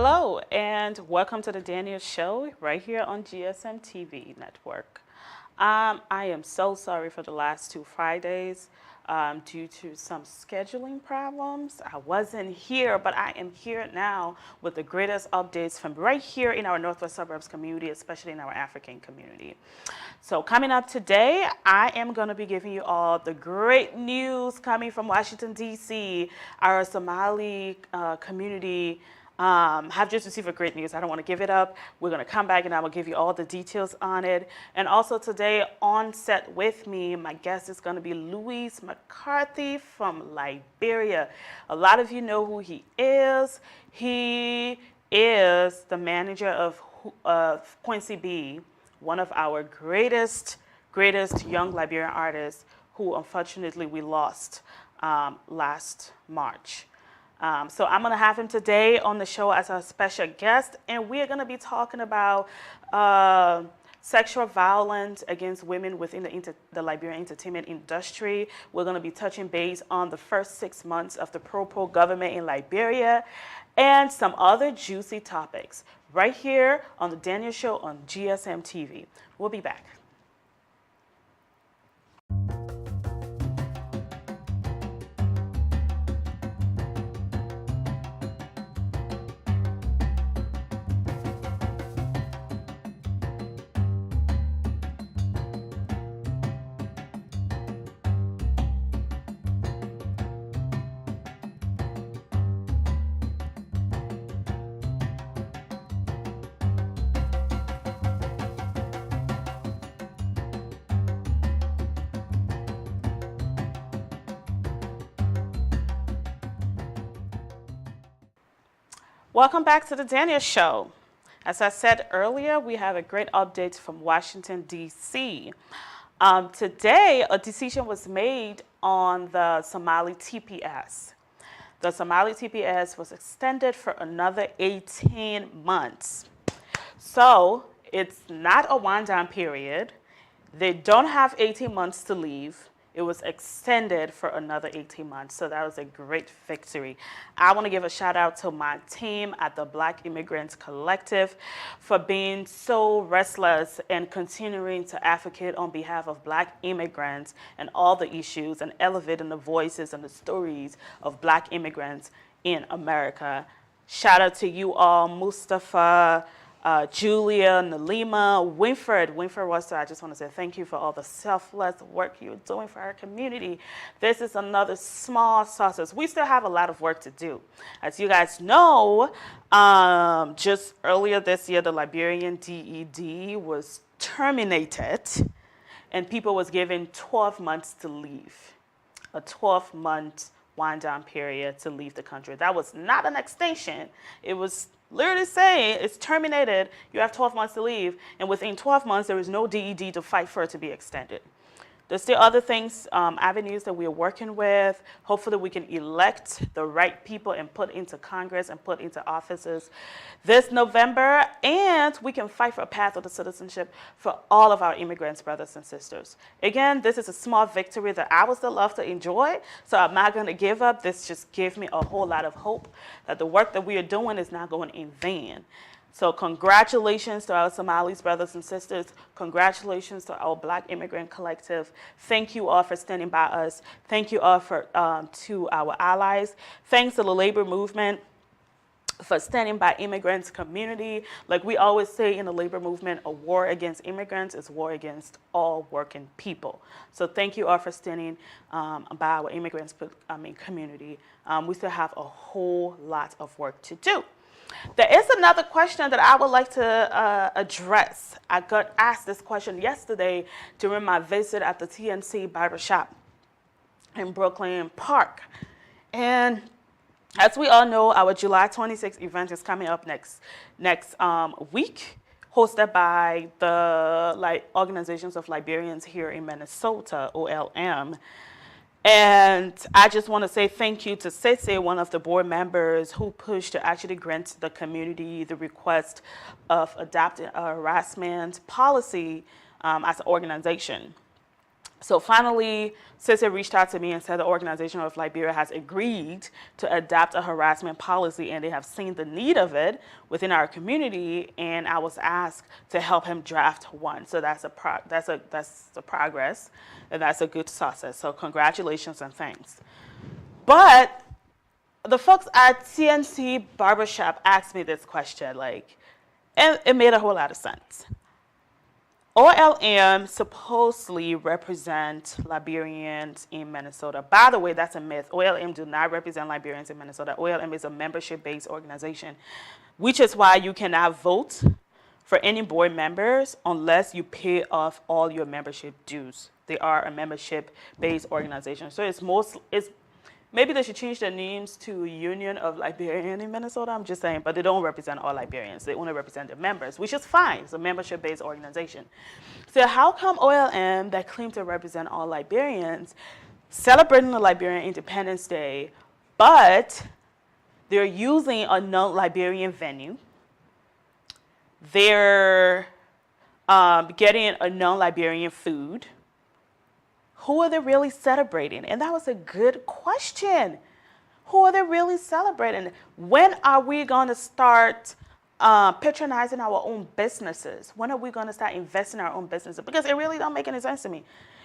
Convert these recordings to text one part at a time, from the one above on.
Hello, and welcome to the Daniel Show right here on GSM TV Network. I am so sorry for the last 2 Fridays due to some scheduling problems. I wasn't here, but I am here now with the greatest updates from right here in our Northwest Suburbs community, especially in our African community. So coming up today, I am going to be giving you all the great news coming from Washington, D.C. Our Somali community have just received a great news. I don't want to give it up. We're going to come back and I will give you all the details on it. And also today on set with me, my guest is going to be Louis McCarthy from Liberia. A lot of you know who he is. He is the manager of Quincy B, one of our greatest young Liberian artists who unfortunately we lost last March. So I'm going to have him today on the show as a special guest, and we're going to be talking about sexual violence against women within the Liberian entertainment industry. We're going to be touching base on the first 6 months of the pro government in Liberia and some other juicy topics right here on the Daniel Show on GSM TV. We'll be back. Welcome back to the Daniel Show. As I said earlier, we have a great update from Washington, D.C. Today, a decision was made on the Somali TPS. The Somali TPS was extended for another 18 months. So it's not a wind-down period. They don't have 18 months to leave. It was extended for another 18 months, so that was a great victory. I want to give a shout out to my team at the Black Immigrants Collective for being so restless and continuing to advocate on behalf of Black immigrants and all the issues and elevating the voices and the stories of Black immigrants in America. Shout out to you all, Mustafa, Julia, Nalima, Winfred Wester, I just want to say thank you for all the selfless work you're doing for our community. This is another small success. We still have a lot of work to do. As you guys know, just earlier this year, the Liberian DED was terminated and people was given 12 months to leave, a 12-month wind-down period to leave the country. That was not an extension. It was literally saying it's terminated, you have 12 months to leave, and within 12 months, there is no DED to fight for it to be extended. There's still other things, avenues that we're working with. Hopefully we can elect the right people and put into Congress and put into offices this November, and we can fight for a path of the citizenship for all of our immigrants, brothers and sisters. Again, this is a small victory that I would still love to enjoy, so I'm not gonna give up. This just gives me a whole lot of hope that the work that we are doing is not going in vain. So congratulations to our Somalis, brothers and sisters. Congratulations to our Black Immigrant Collective. Thank you all for standing by us. Thank you all for to our allies. Thanks to the labor movement for standing by immigrants community. Like we always say in the labor movement, a war against immigrants is war against all working people. So thank you all for standing by our immigrants community. We still have a whole lot of work to do. There is another question that I would like to address. I got asked this question yesterday during my visit at the TNC Barbershop in Brooklyn Park. And as we all know, our July 26th event is coming up next week, hosted by the Organizations of Liberians here in Minnesota, OLM. And I just want to say thank you to Sese, one of the board members who pushed to actually grant the community the request of adopting a harassment policy as an organization. So finally, CISA reached out to me and said the Organization of Liberia has agreed to adopt a harassment policy, and they have seen the need of it within our community. And I was asked to help him draft one. So that's the progress, and that's a good success. So congratulations and thanks. But the folks at TNC Barbershop asked me this question, and it made a whole lot of sense. OLM supposedly represent Liberians in Minnesota. By the way, that's a myth. OLM do not represent Liberians in Minnesota. OLM is a membership-based organization, which is why you cannot vote for any board members unless you pay off all your membership dues. They are a membership-based organization. So maybe they should change their names to Union of Liberians in Minnesota, I'm just saying, but they don't represent all Liberians. They only represent their members, which is fine. It's a membership-based organization. So how come OLM, that claim to represent all Liberians, celebrating the Liberian Independence Day, but they're using a non-Liberian venue, they're getting a non-Liberian food, who are they really celebrating? And that was a good question. Who are they really celebrating? When are we going to start patronizing our own businesses? When are we going to start investing in our own businesses? Because it really don't make any sense to me.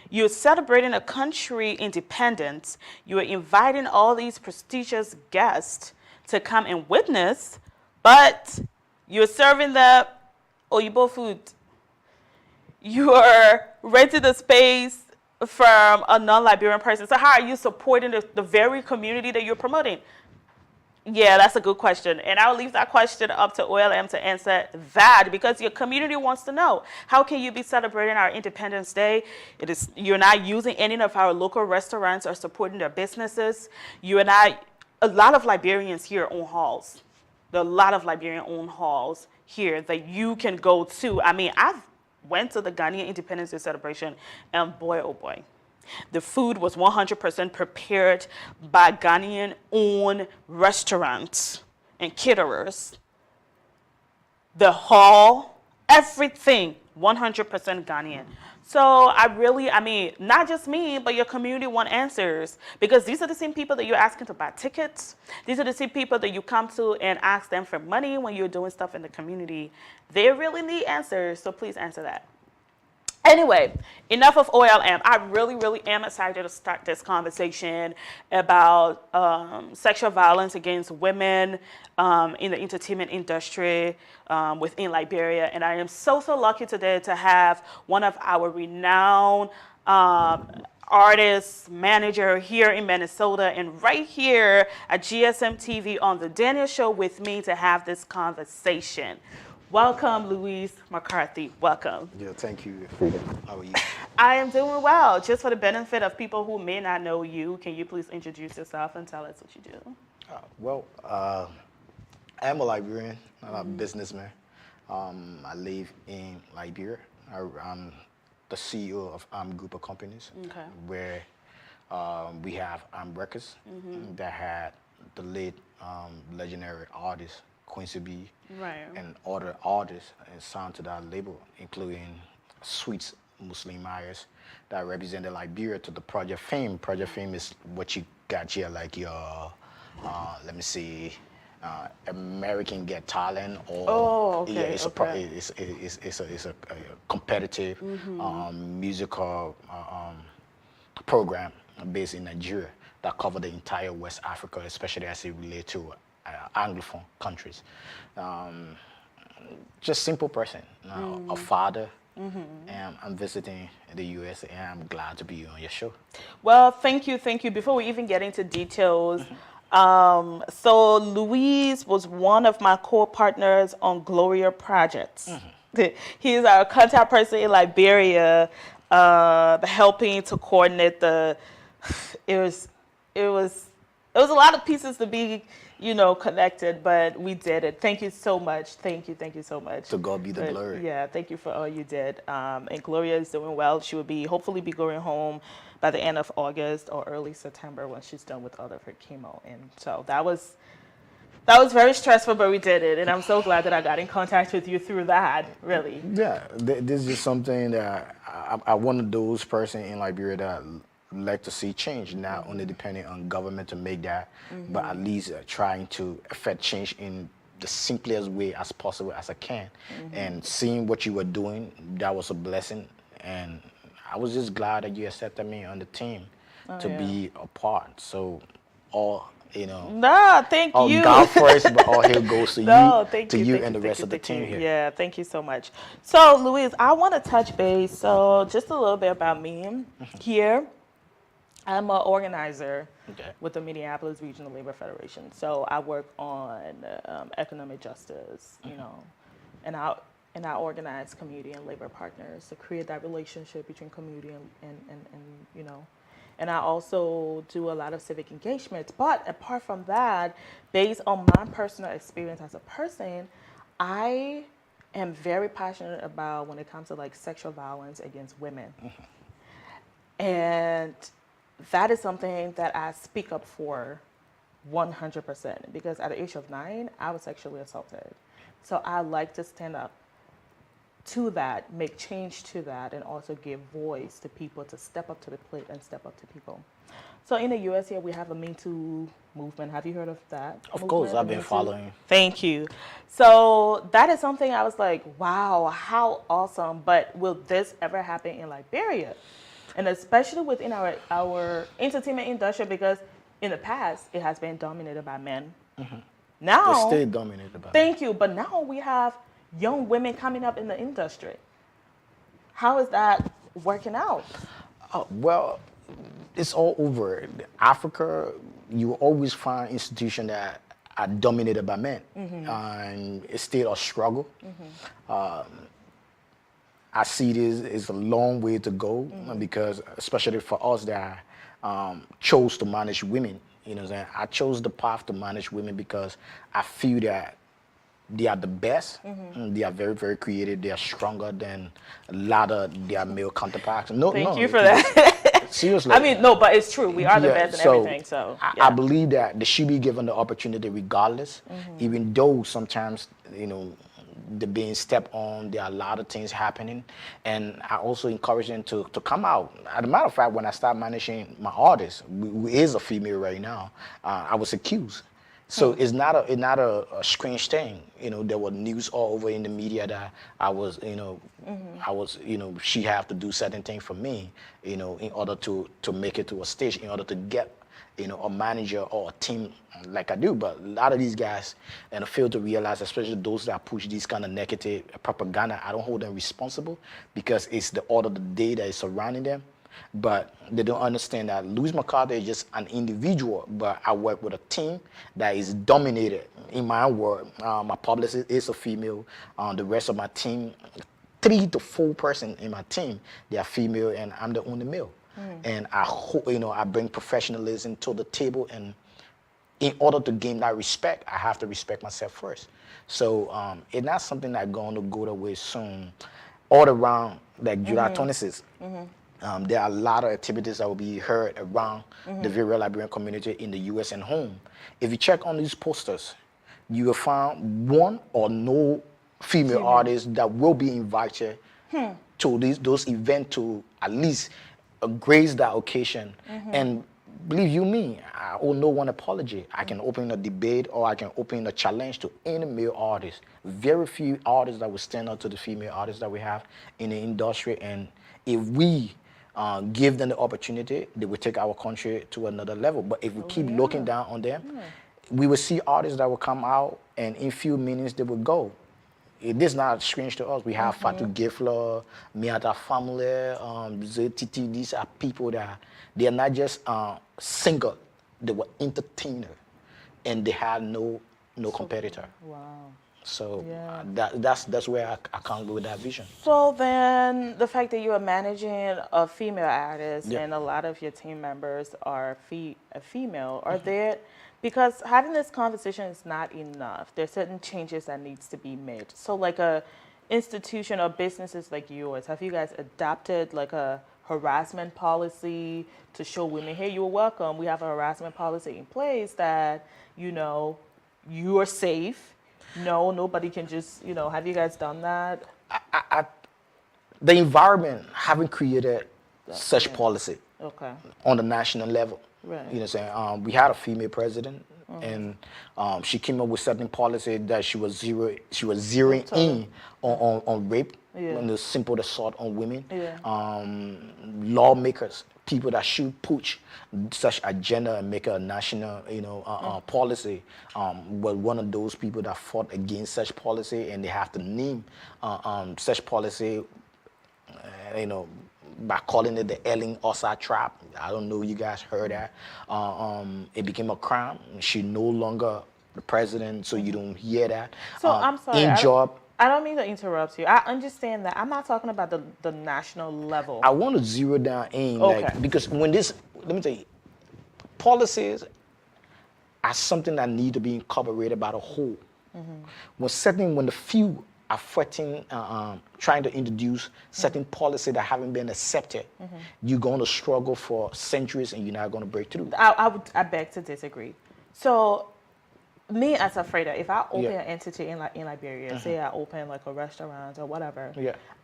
You're celebrating a country independence. You're inviting all these prestigious guests to come and witness, but you're serving the Oyibo food. You are renting the space from a non-Liberian person. So how are you supporting the very community that you're promoting? Yeah, that's a good question. And I'll leave that question up to OLM to answer that, because your community wants to know. How can you be celebrating our Independence Day? You're not using any of our local restaurants or supporting their businesses. A lot of Liberians here own halls. There are a lot of Liberian-owned halls here that you can go to. I mean, I've went to the Ghanaian Independence Day celebration, and boy, oh boy, the food was 100% prepared by Ghanaian-owned restaurants and caterers. The hall, everything, 100% Ghanaian. So not just me, but your community want answers, because these are the same people that you're asking to buy tickets. These are the same people that you come to and ask them for money when you're doing stuff in the community. They really need answers, so please answer that. Anyway, enough of OLM. I really, really am excited to start this conversation about sexual violence against women in the entertainment industry within Liberia. And I am so lucky today to have one of our renowned artist, manager here in Minnesota and right here at GSM TV on The Daniel Show with me to have this conversation. Welcome, Louise McCarthy. Welcome. Yeah, thank you, Freedom. How are you? I am doing well. Just for the benefit of people who may not know you, can you please introduce yourself and tell us what you do? I am a Liberian. I'm a businessman. I live in Liberia. I'm the CEO of Group of Companies, where we have Records that had the late legendary artist Quincy B, and other artists signed to that label, including Sweets Muslim Myers that represented Liberia to the Project Fame. Project Fame is what you got here, like your, American Get Talent, or it's a competitive musical program based in Nigeria that cover the entire West Africa, especially as it relates to Anglophone countries. Just simple person, a father, and I'm visiting the U.S. and I'm glad to be on your show. Well, thank you. Before we even get into details, so Louise was one of my co-partners on Gloria Projects. He's our contact person in Liberia, helping to coordinate it was a lot of pieces to be connected, but we did it. Thank you so much. Thank you so much. To God be the glory. Yeah, thank you for all you did. And Gloria is doing well. She will hopefully be going home by the end of August or early September when she's done with all of her chemo. And so that was That was very stressful, but we did it, and I'm so glad that I got in contact with you through that. Really. Yeah, this is something that I one of those person in Liberia that like to see change, not only depending on government to make that, but at least trying to affect change in the simplest way as possible as I can. And seeing what you were doing, that was a blessing. And I was just glad that you accepted me on the team to yeah. be a part. So all you know, No, thank all you. God first, but all hail goes to No, you, thank you, thank and you, the thank rest you, of the thank team you. here. Yeah, thank you so much. So, Louise, I want to touch base. So, just a little bit about me here. I'm an organizer Okay. with the Minneapolis Regional Labor Federation. So, I work on economic justice, you know, and I organize community and labor partners to create that relationship between community and you know, and I also do a lot of civic engagement. But apart from that, based on my personal experience as a person, I am very passionate about when it comes to like sexual violence against women. And that is something that I speak up for 100% because at the age of 9, I was sexually assaulted. So I like to stand up to that, make change to that, and also give voice to people to step up to the plate and step up to people. So in the US here, we have a Me Too movement. Have you heard of that? Of course, movement, I've the been Me Too? following. Thank you. So that is something I was like, wow, how awesome. But will this ever happen in Liberia? And especially within our entertainment industry, because in the past, it has been dominated by men. They Now, stay dominated by me. thank you. But now we have young women coming up in the industry. How is that working out? Well, it's all over. Africa, you will always find institutions that are dominated by men. And it's still a struggle. I see this is a long way to go because, especially for us that chose to manage women, you know what I'm saying? I chose the path to manage women because I feel that they are the best. And they are very, very creative. They are stronger than a lot of their male counterparts. Thank you for that. Seriously. I mean, no, but it's true. We are the best in so everything. So I believe that they should be given the opportunity regardless, even though sometimes, you know, they're being stepped on, there are a lot of things happening. And I also encourage them to come out. As a matter of fact, when I started managing my artist, who is a female right now, I was accused. So it's not a strange thing. You know, there were news all over in the media that I was, you know, she have to do certain things for me, you know, in order to make it to a stage, in order to get, you know, a manager or a team like I do. But a lot of these guys and fail to realize, especially those that push these kind of negative propaganda, I don't hold them responsible because it's the order of the day that is surrounding them. But they don't understand that Louis McCarthy is just an individual, but I work with a team that is dominated. In my world, my publicist is a female. The rest of my team, 3 to 4 person in my team, they are female, and I'm the only male. And I hope, you know, I bring professionalism to the table, and in order to gain that respect, I have to respect myself first. So it's not something that's going to go away soon. All around, like July 26th, there are a lot of activities that will be heard around the very Liberian community in the U.S. and home. If you check on these posters, you will find one or no female artists that will be invited to those events to at least grace that occasion. And believe you me, I owe no one apology. I can open a debate or I can open a challenge to any male artist. Very few artists that will stand up to the female artists that we have in the industry. And if we give them the opportunity, they will take our country to another level. But if we keep looking down on them, we will see artists that will come out and in few minutes they will go. It is not strange to us. We have Fatu Gifler, Miata family, ZTT. These are people that they are not just singer, they were entertainer, and they had no competitor. wow. So Yeah. that's where I can't go with that vision. So then, the fact that you are managing a female artist Yeah. and a lot of your team members are female, are there? Because having this conversation is not enough. There's certain changes that needs to be made. So, like a institution or businesses like yours, have you guys adopted like a harassment policy to show women, hey, you're welcome. We have a harassment policy in place that, you know, you are safe. No, nobody can just, have you guys done that? The environment haven't created such policy Okay. on the national level. Right. You know what I'm saying? We had a female president, and she came up with certain policy that she was zeroing in on rape, and the simple assault on women. Yeah. Lawmakers, people that should push such agenda and make a national, policy, were one of those people that fought against such policy, and they have to name such policy, by calling it the Ellen Ossa trap. I don't know if you guys heard that. It became a crime. She's no longer the president, so you don't hear that. So I'm sorry. job. I don't mean to interrupt you. I understand that. I'm not talking about the national level. I want to zero down in, because let me tell you, policies are something that need to be incorporated by the whole. When the few are fighting, trying to introduce certain policy that haven't been accepted, you're going to struggle for centuries and you're not going to break through. I beg to disagree. So, me as a trader, if I open an entity in Liberia, say I open like a restaurant or whatever,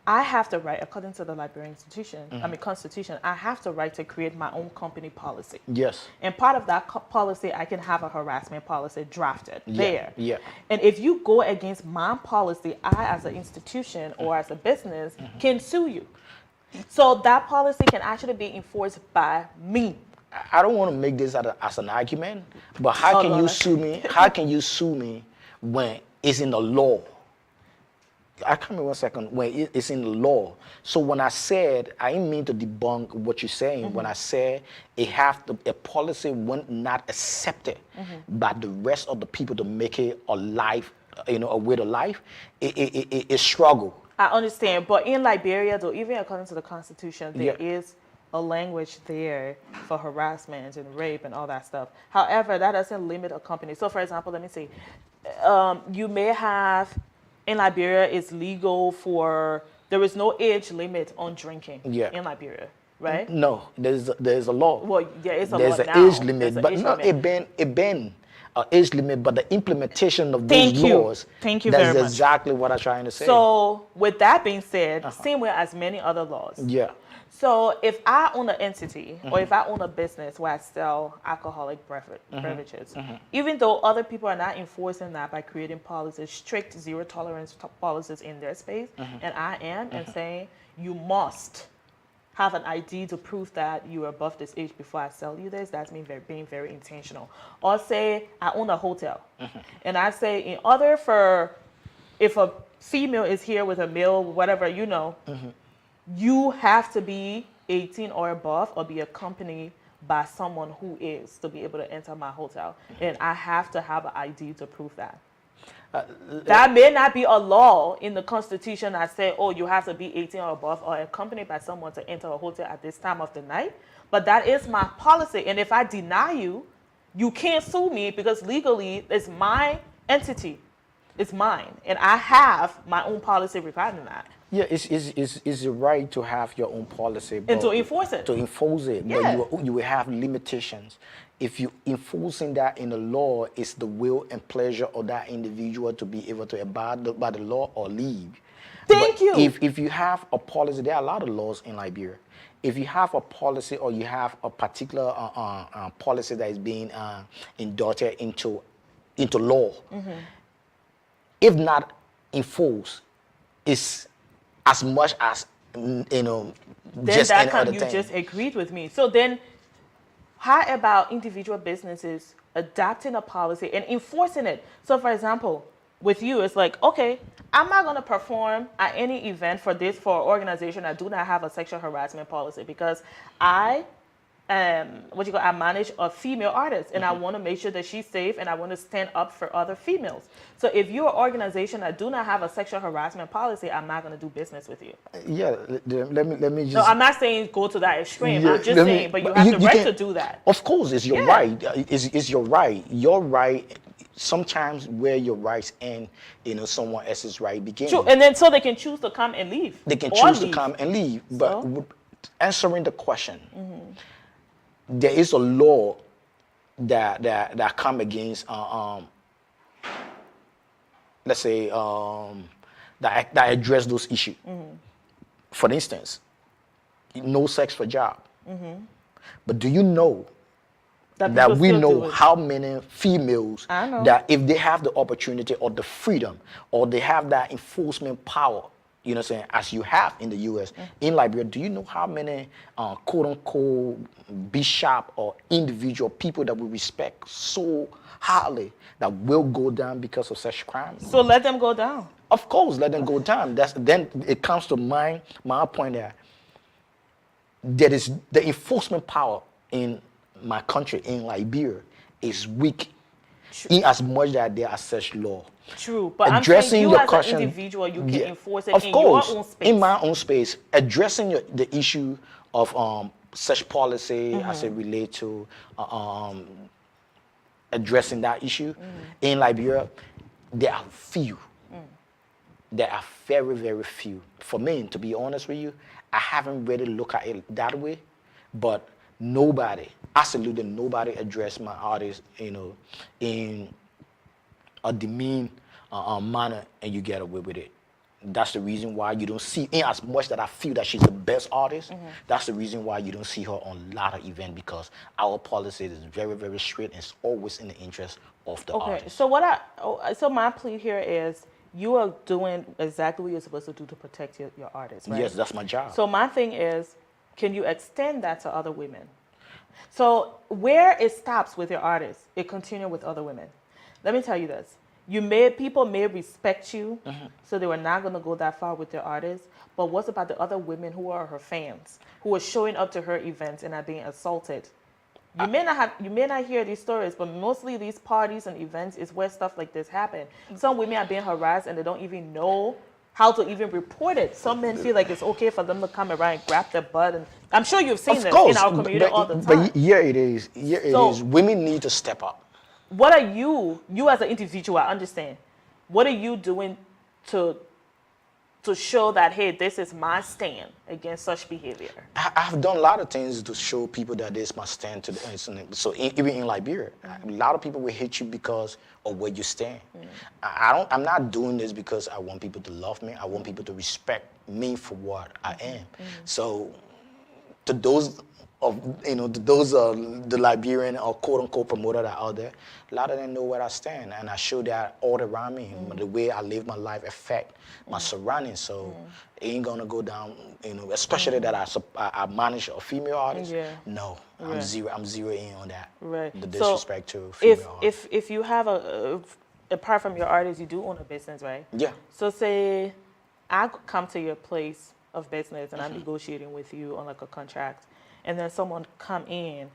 I have the right, according to the Liberian Constitution, I have the right to create my own company policy. Yes. And part of that policy, I can have a harassment policy drafted there. Yeah. And if you go against my policy, I as an institution or as a business can sue you. So that policy can actually be enforced by me. I don't want to make this as an argument, but how can you sue me? How can you sue me when it's in the law? I come in 1 second. When it's in the law. So when I said, I didn't mean to debunk what you're saying. When I said a policy when not accepted by the rest of the people to make it a life, a way to life, it struggle. I understand, but in Liberia, though, even according to the Constitution, there is a language there for harassment and rape and all that stuff. However, that doesn't limit a company. So, for example, let me say, you may have, in Liberia, it's legal there is no age limit on drinking in Liberia, right? No, there's a law. Well, yeah, it's a there's law an now. age limit, but not a ban. Age limit, but the implementation of those laws. Thank you very much. That's exactly what I'm trying to say. So, with that being said, same way as many other laws. Yeah. So if I own an entity or if I own a business where I sell alcoholic beverages, even though other people are not enforcing that by creating policies, strict zero tolerance policies in their space, and I am, and saying you must have an ID to prove that you are above this age before I sell you this, that's me being very intentional. Or say I own a hotel, and I say if a female is here with a male, whatever, you have to be 18 or above or be accompanied by someone who is to be able to enter my hotel. And I have to have an ID to prove that. That may not be a law in the Constitution that say, oh, you have to be 18 or above or accompanied by someone to enter a hotel at this time of the night. But that is my policy. And if I deny you, you can't sue me because legally it's my entity. It's mine. And I have my own policy regarding that. Yeah, it's your right to have your own policy. And to enforce it. To enforce it. Yeah. But you will have limitations. If you enforcing that in the law, it's the will and pleasure of that individual to be able to abide by the law or leave. Thank you. If you have a policy, there are a lot of laws in Liberia. If you have a policy or you have a particular policy that is being endorsed into law, if not enforced, it's as much as then just that any other you thing. just agreed with me. So then how about individual businesses adopting a policy and enforcing it? So for example, with you, it's like, okay, I'm not going to perform at any event for an organization that do not have a sexual harassment policy because I manage a female artist and I want to make sure that she's safe and I want to stand up for other females. So if you're an organization that do not have a sexual harassment policy, I'm not going to do business with you. Yeah, let me just... No, I'm not saying go to that extreme. Yeah, I'm just saying, but you have the right to do that. Of course, it's your right. It's your right. Your right, sometimes where your rights end, someone else's right begins. True, and then so they can choose to come and leave. They can choose to come and leave. But answering the question, there is a law that come against let's say, that address those issues. For instance, no sex for job. But do you know that people we still know do it. how many females I know. that if they have the opportunity or the freedom or they have that enforcement power, you know what I'm saying, as you have in the US, in Liberia, do you know how many quote unquote bishop or individual people that we respect so highly that will go down because of such crimes? So let them go down. Of course, let them go down. Then it comes to my point that there is the enforcement power in my country, in Liberia, is weak in as much that there are such law. True, but Addressing I'm saying you your as question, an individual, you can enforce it of in course, your own space. in my own space, addressing the issue of such policy as it relates to addressing that issue in Liberia, there are few. There are very, very few. For me, to be honest with you, I haven't really looked at it that way, but nobody, absolutely nobody addressed my artist, in a demean manner, and you get away with it. That's the reason why you don't see, in as much that I feel that she's the best artist, that's the reason why you don't see her on a lot of events, because our policy is very, very strict and it's always in the interest of the artist. So my plea here is you are doing exactly what you're supposed to do to protect your artist, right? Yes, that's my job. So my thing is, can you extend that to other women? So where it stops with your artists, it continues with other women. Let me tell you this. People may respect you, so they were not going to go that far with their artists. But what's about the other women who are her fans, who are showing up to her events and are being assaulted? You may not hear these stories, but mostly these parties and events is where stuff like this happen. Some women are being harassed and they don't even know how to even report it. Some men feel like it's okay for them to come around and grab their butt, and I'm sure you've seen this in our community all the time. But here it is. Women need to step up. What are you as an individual, I understand, what are you doing to show that, hey, this is my stand against such behavior? I've done a lot of things to show people that this is my stand to the. So even in Liberia, a lot of people will hate you because of where you stand. I'm not doing this because I want people to love me. I want people to respect me for what I am. So to those the Liberian or quote unquote promoter that are out there, a lot of them know where I stand, and I show that all around me. The way I live my life affect my surroundings, so it ain't gonna go down. Especially that I manage a female artist. Yeah. No, Right. I'm zero in on that. Right. The disrespect to female artists. If you have apart from your artist, you do own a business, right? Yeah. So say I come to your place of business and I'm negotiating with you on like a contract, and then someone come in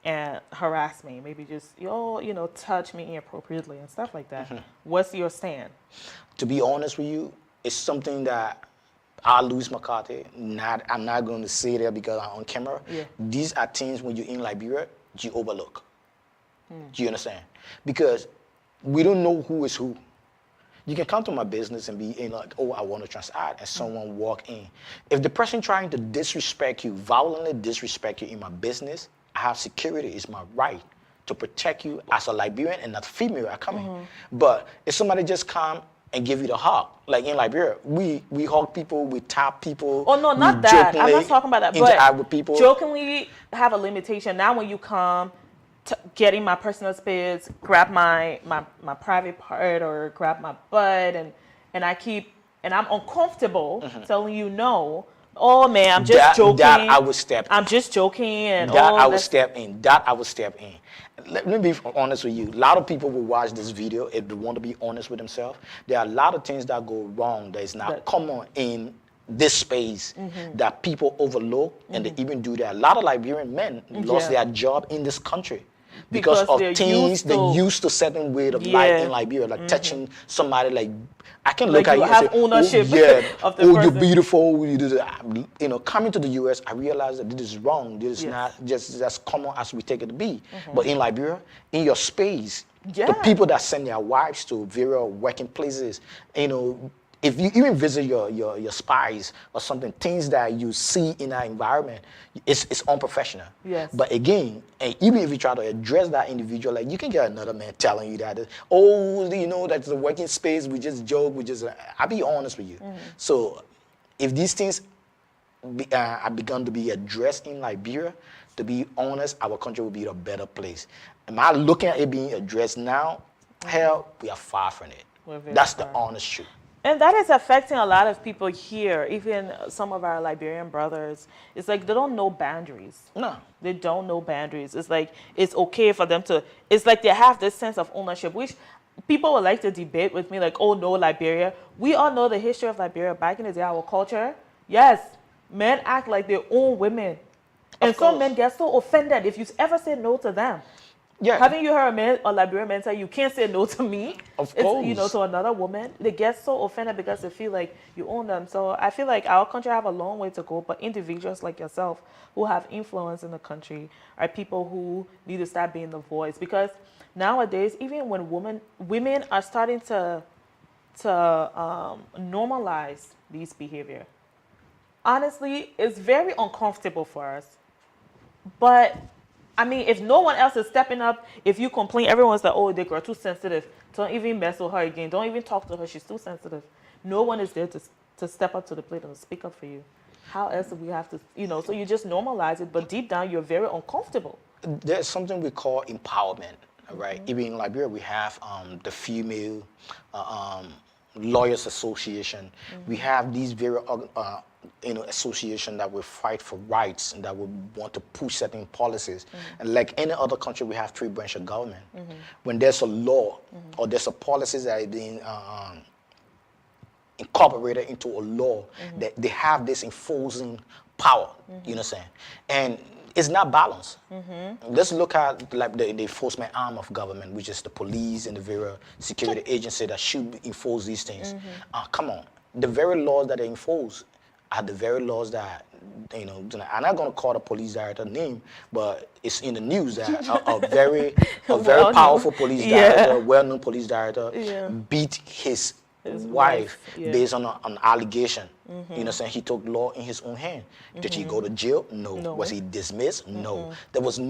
and harass me, maybe just touch me inappropriately and stuff like that. What's your stand? To be honest with you, it's something that I lose my McCarthy. I'm not going to say that because I'm on camera. Yeah. These are things when you're in Liberia, you overlook. Do you understand? Because we don't know who is who. You can come to my business and be like, oh, I want to transact, and someone walk in. If the person trying to disrespect you, violently disrespect you in my business, I have security. It's my right to protect you as a Liberian and not female. I come in. But if somebody just come and give you the hug, like in Liberia, we hug people, we tap people. Oh no, not that. I'm not talking about that. Interact But with people. Jokingly have a limitation. Now when you come, get in my personal space, grab my private part or grab my butt, and I'm uncomfortable telling you no. Oh man, I'm just joking. That I would step in. I'm just joking, and That I would step in. That I would step in. Let me be honest with you. A lot of people will watch this video if they want to be honest with themselves. There are a lot of things that go wrong that is not common in this space that people overlook, and they even do that. A lot of Liberian men lost their job in this country because of things they used to certain way of life in Liberia, like touching somebody, like I can look at you and say, ownership of the person. person. You're beautiful. Coming to the US, I realized that this is wrong. This is not just as common as we take it to be. But in Liberia, in your space, the people that send their wives to various working places, if you even visit your spies or something, things that you see in that environment, it's unprofessional. Yes. But again, and even if you try to address that individual, like you can get another man telling you that, oh, you know, that's the working space, we just joke, I'll be honest with you. So if these things are begun to be addressed in Liberia, to be honest, our country will be a better place. Am I looking at it being addressed now? Hell, we are far from it. That's the honest truth. And that is affecting a lot of people here, even some of our Liberian brothers. It's like they don't know boundaries. No. They don't know boundaries. It's like it's okay for them to, it's like they have this sense of ownership, which people would like to debate with me, like, oh no, Liberia. We all know the history of Liberia. Back in the day, our culture, yes, men act like they own women. And some men get so offended if you ever say no to them. Yeah. Haven't you heard a Liberian man say, you can't say no to me? Of course. You know, to another woman. They get so offended because they feel like you own them. So I feel like our country have a long way to go, but individuals like yourself who have influence in the country are people who need to start being the voice. Because nowadays, even when women are starting to normalize these behavior, honestly, it's very uncomfortable for us. But I mean, if no one else is stepping up, if you complain, everyone's like, oh, the girl too sensitive. Don't even mess with her again. Don't even talk to her. She's too sensitive. No one is there to step up to the plate and speak up for you. How else do we have to, you know, so you just normalize it, but deep down you're very uncomfortable. There's something we call empowerment, right? Even in Liberia, we have the Female Lawyers Association. We have these very association that will fight for rights and that will want to push certain policies. And like any other country, we have 3 branches of government. When there's a law or there's a policies that are being incorporated into a law, that they have this enforcing power, you know what I'm saying? And it's not balanced. Let's look at like the enforcement arm of government, which is the police and the various security agency that should enforce these things. Come on, the very laws that they enforce are the very laws that, you know, I'm not going to call the police director name, but it's in the news that a very powerful police director, well-known police director, beat his wife based on an allegation. You know what I'm saying? He took law in his own hand. Did he go to jail? No. Was he dismissed? No. There was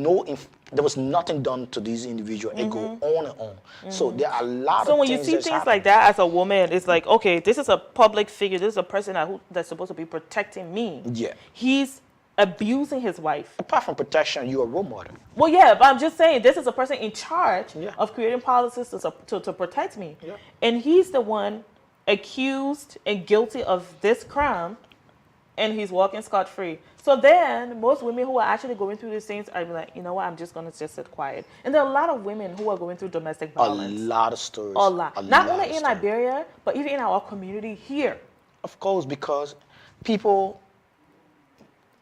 nothing done to these individuals. It go on and on. So there are a lot of things. So when you see things like that as a woman, it's like, okay, this is a public figure. This is a person that's supposed to be protecting me. Yeah. He's abusing his wife. Apart from protection, you're a role model. Well, yeah, but I'm just saying this is a person in charge of creating policies to protect me. Yeah. And he's the one accused and guilty of this crime, and he's walking scot-free. So then most women who are actually going through these things are like, you know what, I'm just going to just sit quiet. And there are a lot of women who are going through domestic violence. A lot of stories. A lot. Not only in Liberia, but even in our community here. Of course, because people,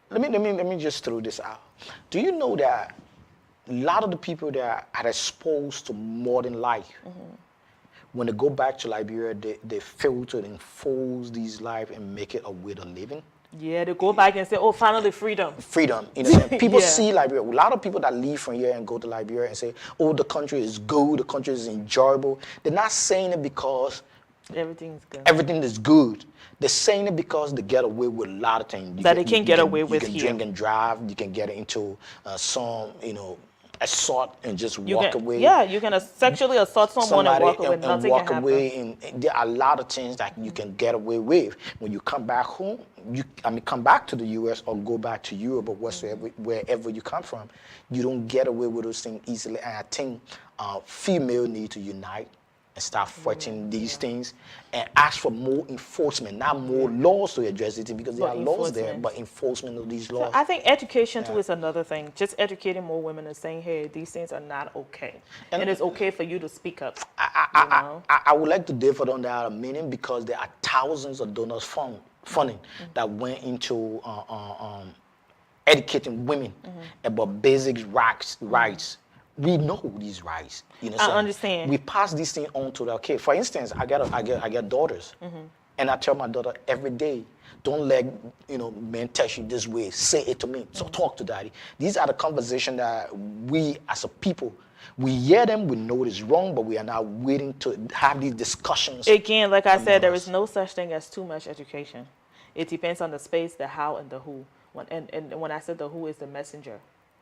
let me just throw this out. Do you know that a lot of the people that are exposed to modern life, when they go back to Liberia, they fail to enforce these life and make it a way of living? Yeah, they go back and say, oh, finally freedom. Freedom. You know, people see Liberia. A lot of people that leave from here and go to Liberia and say, oh, the country is good, the country is enjoyable. They're not saying it because everything is good. They're saying it because they get away with a lot of things. They can't get away with here. You can drink and drive. You can get into some, assault and just walk away. Yeah, you can sexually assault someone and walk away. Nothing walk can happen. away, and there are a lot of things that you can get away with. When you come back home, come back to the U.S. or go back to Europe or wherever you come from, you don't get away with those things easily. And I think female need to unite and start fighting these things and ask for more enforcement, not more laws to address it, because there are laws there, but enforcement of these laws. So I think education too is another thing. Just educating more women and saying, hey, these things are not okay. And it's okay for you to speak up. I would like to differ on that a minute, because there are thousands of donors funding that went into educating women about basic rights. We know these rights. I understand. We pass these things on to their kids. For instance, I got daughters. And I tell my daughter every day, don't let men touch you this way. Say it to me. So talk to daddy. These are the conversations that we as a people, we hear them, we know it is wrong, but we are now waiting to have these discussions. Again, like I said, there among is us. no such thing as too much education. It depends on the space, the how, and the who. And when I said the who is the messenger.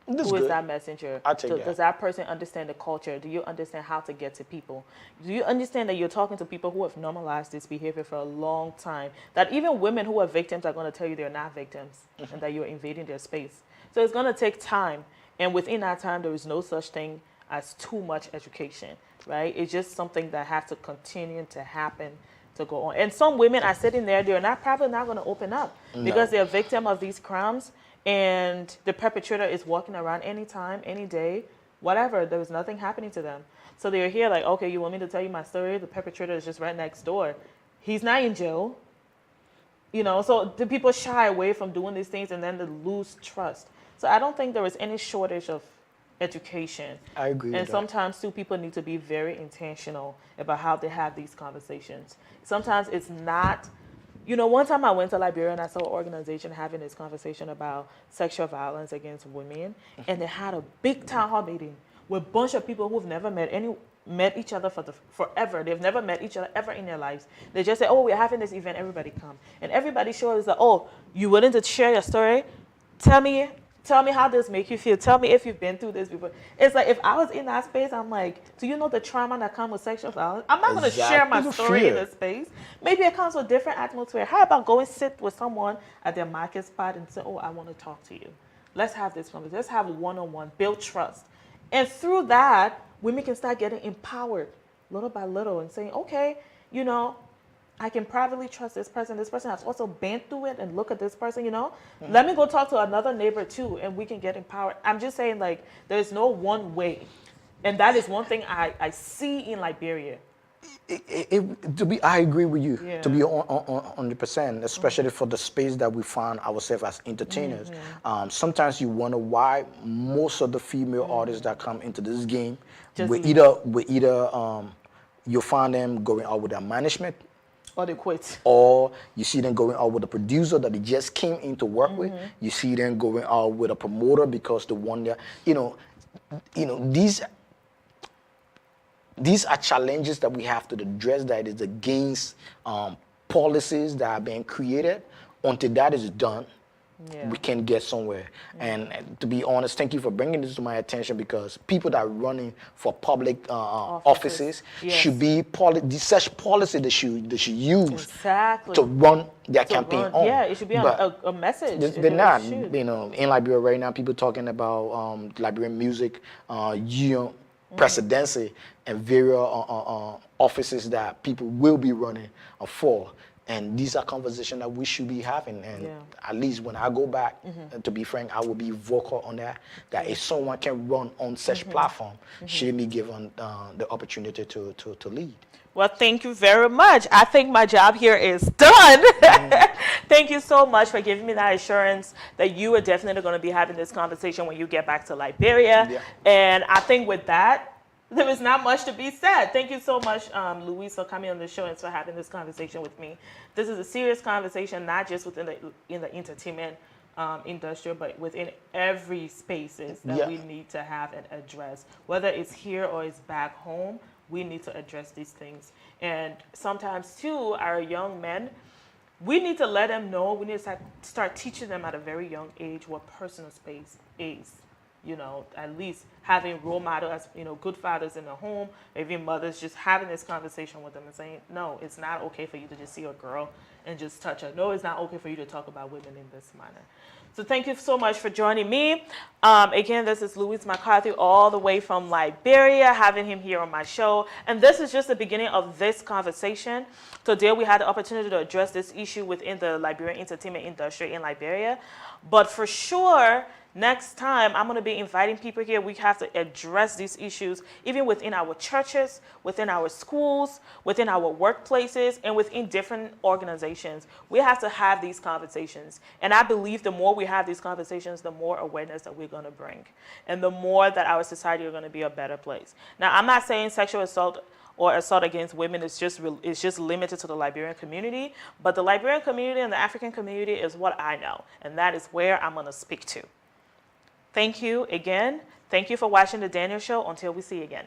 That's Who is good. that messenger? I'll take that. Does that person understand the culture? Do you understand how to get to people? Do you understand that you're talking to people who have normalized this behavior for a long time? That even women who are victims are going to tell you they're not victims and that you're invading their space. So it's going to take time. And within that time, there is no such thing as too much education, right? It's just something that has to continue to happen to go on. And some women are sitting there, they're probably not going to open up because they're a victim of these crimes. And the perpetrator is walking around anytime, any day, whatever. There was nothing happening to them. So they're here like, okay, you want me to tell you my story? The perpetrator is just right next door. He's not in jail. So the people shy away from doing these things and then they lose trust. So I don't think there is any shortage of education. I agree with And that. sometimes too, people need to be very intentional about how they have these conversations. Sometimes it's not. One time I went to Liberia and I saw an organization having this conversation about sexual violence against women, and they had a big town hall meeting with a bunch of people who've never met each other forever. They've never met each other ever in their lives. They just say, "Oh, we're having this event. Everybody come." And everybody shows that, "Oh, you willing to share your story? Tell me how this make you feel. Tell me if you've been through this before." It's like if I was in that space, I'm like, do you know the trauma that comes with sexual violence? I'm not going to share my Exactly. story in Fear. this space. Maybe it comes with different atmosphere. How about go and sit with someone at their market spot and say, "Oh, I want to talk to you. Let's have this conversation. Let's have one-on-one, build trust." And through that, women can start getting empowered little by little and saying, okay, I can privately trust this person. This person has also been through it, and look at this person, Let me go talk to another neighbor too, and we can get empowered. I'm just saying, like, there's no one way. And that is one thing I see in Liberia. I agree with you. Yeah. To be on 100%, especially for the space that we find ourselves as entertainers. Sometimes you wonder why most of the female artists that come into this game, Just we leave. either you find them going out with their management, Or they quit. or you see them going out with a producer that they just came in to work with. You see them going out with a promoter because they want their, these are challenges that we have to address, that is against policies that are being created. Until that is done, we can get somewhere. And to be honest, thank you for bringing this to my attention, because people that are running for public offices Yes. should be such policy they should use Exactly. to run their To campaign run- on. Yeah, it should be on But a message. they're not. Should. In Liberia right now, people talking about Liberian music union presidency and various offices that people will be running for. And these are conversations that we should be having. And at least when I go back, to be frank, I will be vocal on that. That if someone can run on such platform, should be given the opportunity to lead. Well, thank you very much. I think my job here is done. Thank you so much for giving me that assurance that you are definitely going to be having this conversation when you get back to Liberia. Yeah. And I think with that, there is not much to be said. Thank you so much, Luis, for coming on the show and for having this conversation with me. This is a serious conversation, not just within the entertainment industry, but within every spaces that we need to have and address. Whether it's here or it's back home, we need to address these things. And sometimes, too, our young men, we need to let them know, we need to start teaching them at a very young age what personal space is. At least having role models, good fathers in the home, maybe mothers, just having this conversation with them and saying, no, it's not okay for you to just see a girl and just touch her. No, it's not okay for you to talk about women in this manner. So thank you so much for joining me. Again, this is Luis McCarthy, all the way from Liberia, having him here on my show. And this is just the beginning of this conversation. Today, we had the opportunity to address this issue within the Liberian entertainment industry in Liberia. But for sure, next time, I'm going to be inviting people here. We have to address these issues, even within our churches, within our schools, within our workplaces, and within different organizations. We have to have these conversations. And I believe the more we have these conversations, the more awareness that we're going to bring, and the more that our society is going to be a better place. Now, I'm not saying sexual assault or assault against women is just limited to the Liberian community. But the Liberian community and the African community is what I know, and that is where I'm going to speak to. Thank you again. Thank you for watching The Daniel Show. Until we see you again.